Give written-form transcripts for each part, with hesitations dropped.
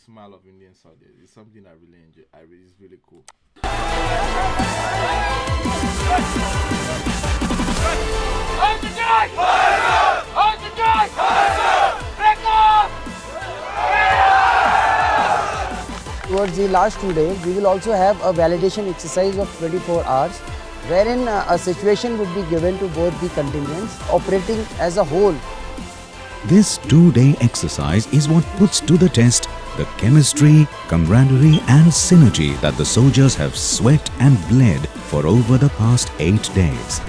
smile of Indian soldiers. It's something I really enjoy. It's really cool. Towards the last 2 days, we will also have a validation exercise of 24 hours, wherein a situation would be given to both the contingents operating as a whole. This 2-day exercise is what puts to the test the chemistry, camaraderie and synergy that the soldiers have sweat and bled for over the past 8 days.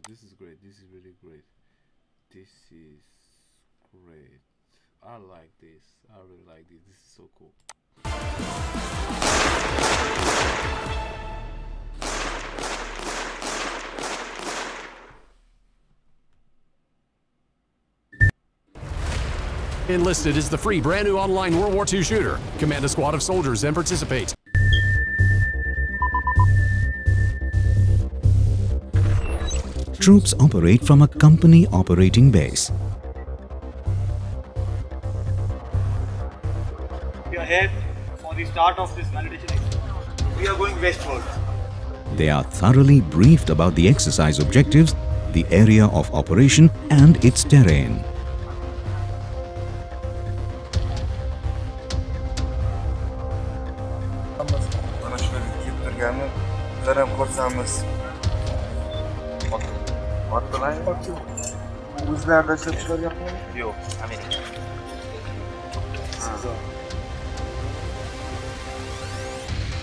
This is great. This is really great. This is great. I like this. I really like this. This is so cool. Enlisted is the free brand new online World War II shooter. Command a squad of soldiers and participate. Troops operate from a company operating base. We are here for the start of this validation exercise. We are going westward. They are thoroughly briefed about the exercise objectives, the area of operation and its terrain.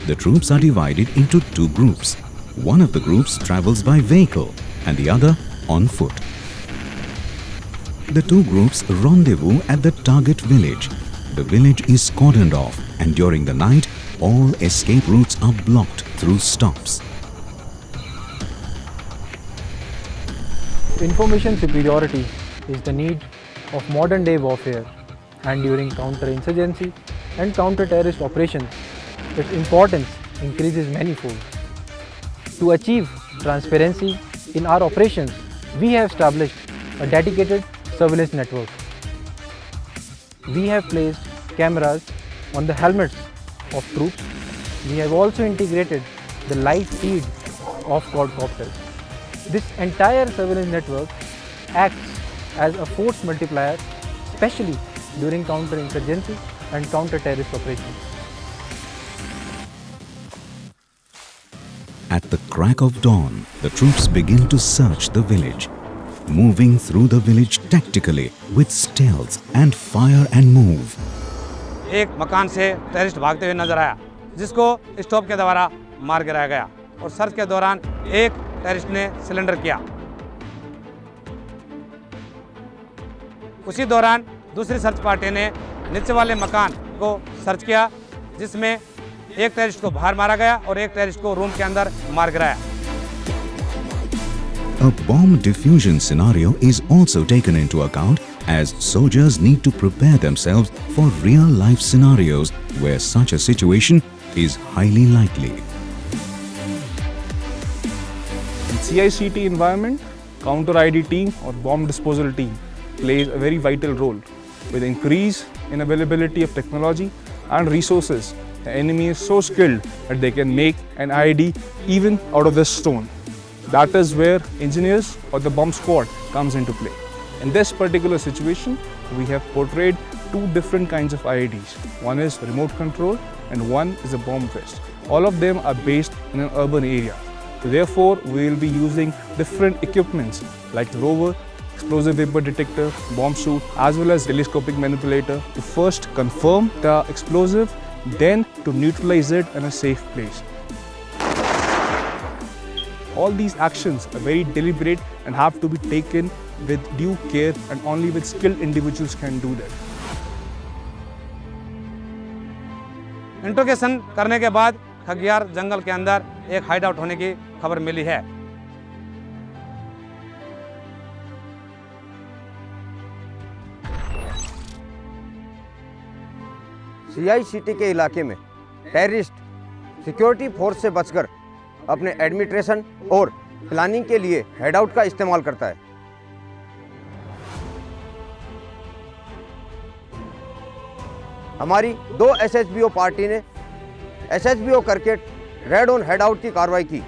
The troops are divided into 2 groups. One of the groups travels by vehicle and the other on foot. The 2 groups rendezvous at the target village. The village is cordoned off and during the night, all escape routes are blocked through stops. Information superiority is the need of modern-day warfare, and during counter-insurgency and counter-terrorist operations, its importance increases manifold. To achieve transparency in our operations, we have established a dedicated surveillance network. We have placed cameras on the helmets of troops. We have also integrated the live feed of quadcopters. This entire surveillance network acts as a force multiplier, especially during counter-insurgency and counter-terrorist operations. At the crack of dawn, the troops begin to search the village, moving through the village tactically with stealth and fire and move. एक मकान से terrorist भागते हुए नजर आया, जिसको stop के द्वारा मार गिराया गया और सर्च के दौरान एक टेररिस्ट ने सिलेंडर किया। उसी दौरान दूसरी सर्च पार्टी ने नीचे वाले मकान को सर्च किया, जिसमें एक टेररिस्ट को बाहर मारा गया और एक टेररिस्ट को रूम के अंदर मार गिराया। A bomb diffusion scenario is also taken into account as soldiers need to prepare themselves for real-life scenarios where such a situation is highly likely. In CICT environment, counter-ID team or bomb disposal team plays a very vital role. With increase in availability of technology and resources, the enemy is so skilled that they can make an ID even out of this stone. That is where engineers or the bomb squad comes into play. In this particular situation, we have portrayed 2 different kinds of IEDs. One is remote control and one is a bomb vest. All of them are based in an urban area. So therefore, we will be using different equipments like the rover, explosive vapor detector, bomb suit, as well as telescopic manipulator to first confirm the explosive, then to neutralize it in a safe place. All these actions are very deliberate and have to be taken with due care, and only with skilled individuals can do that. Interrogation करने के बाद खगियार जंगल के अंदर एक hide out होने की खबर मिली है। CICT के इलाके में टेररिस्ट सिक्योरिटी फोर्स से बचकर अपने एडमिनिस्ट्रेशन और प्लानिंग के लिए हेड आउट का इस्तेमाल करता है। हमारी 2 SSBO पार्टी ने SSBO करके रेड ऑन हेड आउट की कार्रवाई की।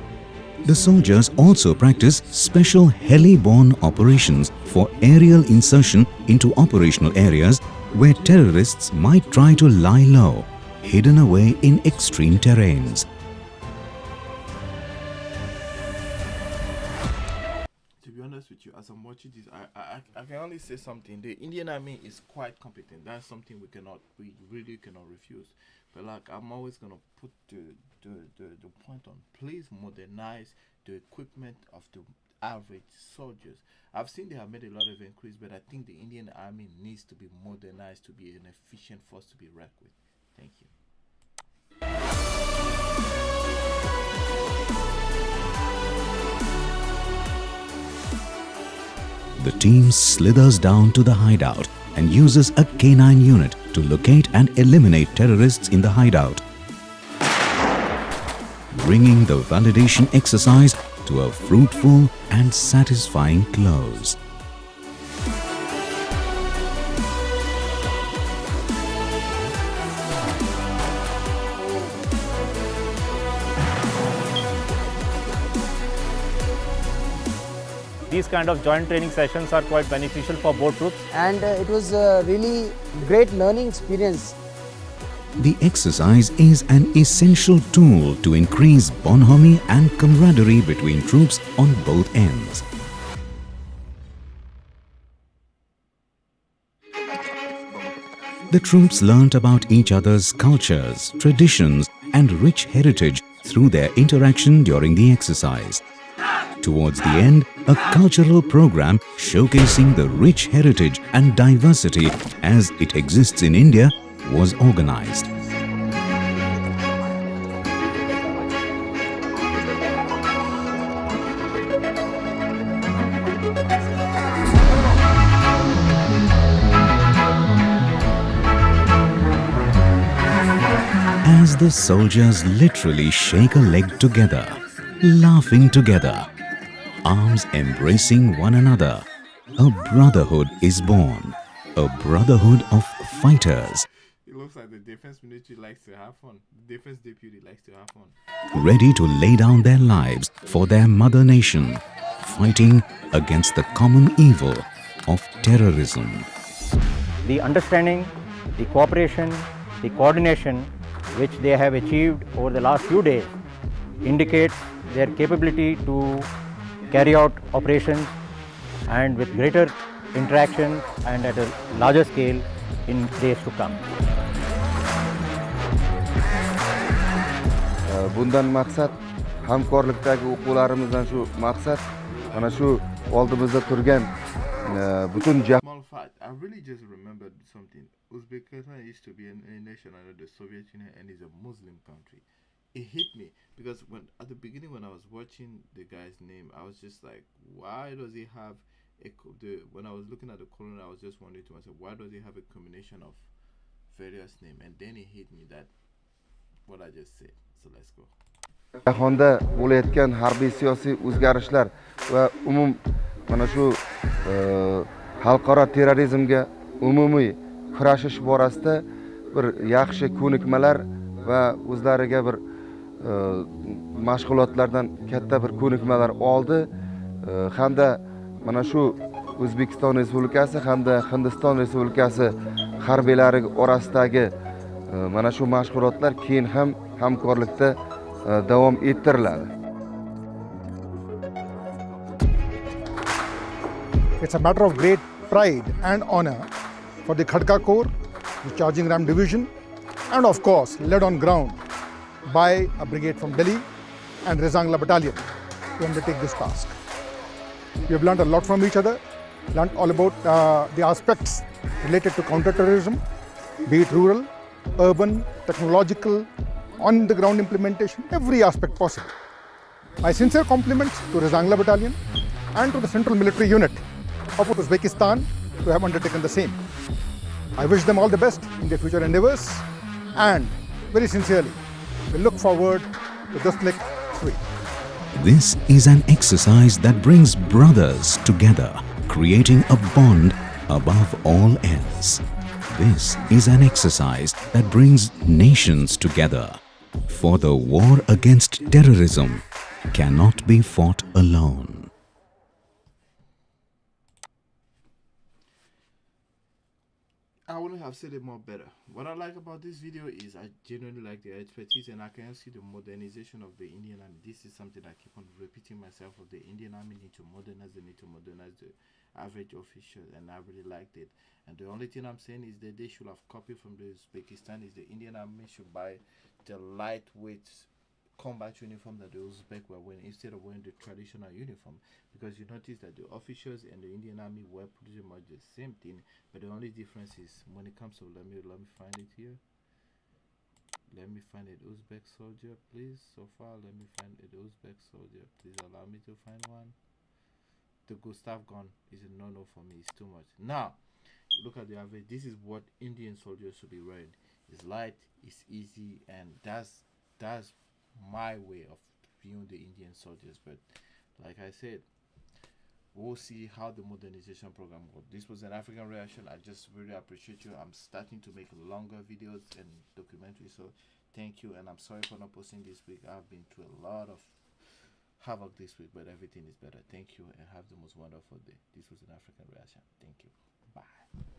The soldiers also practice special heli-borne operations for aerial insertion into operational areas where terrorists might try to lie low, hidden away in extreme terrains. To be honest with you, as I'm watching this, I can only say something. The Indian Army is quite competent. That's something we really cannot refuse. But like, I'm always gonna put the point on. Please modernize the equipment of the average soldiers. I've seen they have made a lot of increase, but I think the Indian Army needs to be modernized to be an efficient force to be reckoned with. Thank you. The team slithers down to the hideout and uses a canine unit to locate and eliminate terrorists in the hideout, bringing the validation exercise to a fruitful and satisfying close. These kind of joint training sessions are quite beneficial for both troops. And it was a really great learning experience. The exercise is an essential tool to increase bonhomie and camaraderie between troops on both ends. The troops learnt about each other's cultures, traditions and rich heritage through their interaction during the exercise. Towards the end, a cultural program showcasing the rich heritage and diversity as it exists in India was organized. As the soldiers literally shake a leg together, laughing together, arms embracing one another, a brotherhood is born, a brotherhood of fighters. It looks like the defense military likes to have fun. The defense deputy likes to have fun. Ready to lay down their lives for their mother nation, fighting against the common evil of terrorism. The understanding, the cooperation, the coordination which they have achieved over the last few days indicates their capability to carry out operations and with greater interaction and at a larger scale in days to come. Bundan maqsad hamkorlikdagi o'quvlarimizdan shu maqsad mana shu oldimizda turgan butun Small fact, I really just remembered something. Uzbekistan used to be a nation under the Soviet Union and is a Muslim country. It hit me because at the beginning when I was watching the guy's name, I was just like, why does he have when I was looking at the colonel, I was just wondering to myself, why does he have a combination of various names? And then it hit me that what I just said. So let's go. Jahonda bo'layotgan harbiy siyosiy o'zgarishlar va mana shu xalqaro terrorizmga umumiy kurashish borasida bir yaxshi ko'nikmalar va o'zlariga bir mashg'ulotlardan katta bir ko'nikmalar oldi hamda mana shu O'zbekiston Respublikasi hamda Hindiston Respublikasi harbiylari orasidagi mana shu mashg'ulotlar keyin ham hamkorlikda davom ettiriladi. It's a matter of great pride and honor for the Khadka Corps, the Charging Ram Division, and of course led on ground by a brigade from Delhi and Rezangla Battalion to undertake this task. We have learned a lot from each other, learned all about the aspects related to counter-terrorism, be it rural, urban, technological, on-the-ground implementation, every aspect possible. My sincere compliments to Rezangla Battalion and to the Central Military Unit of Uzbekistan to have undertaken the same. I wish them all the best in their future endeavors and very sincerely, we look forward to Dostlik 3. This is an exercise that brings brothers together, creating a bond above all else. This is an exercise that brings nations together. For the war against terrorism cannot be fought alone. I wouldn't have said it more better. What I like about this video is I genuinely like the expertise, and I can see the modernization of the Indian Army. This is something I keep on repeating myself, of the Indian Army need to modernize, they need to modernize the average official, and I really liked it. And the only thing I'm saying is that they should have copied from the Uzbekistan is the Indian Army should buy the lightweight combat uniform that the Uzbek were wearing instead of wearing the traditional uniform, because you notice that the officials and the Indian Army wear pretty much the same thing, but the only difference is when it comes to let me find it here. Let me find an Uzbek soldier, please. So far, let me find an Uzbek soldier. Please allow me to find one. The Gustav gun is a no-no for me. It's too much. Now, look at the average. This is what Indian soldiers should be wearing. It's light, it's easy, and that's my way of viewing the Indian soldiers. But like I said, we'll see how the modernization program works. This was an African reaction. I just really appreciate you. I'm starting to make longer videos and documentaries, so thank you. And I'm sorry for not posting this week. I've been through a lot of havoc this week, but everything is better. Thank you, and have the most wonderful day. This was an African reaction. Thank you. Bye.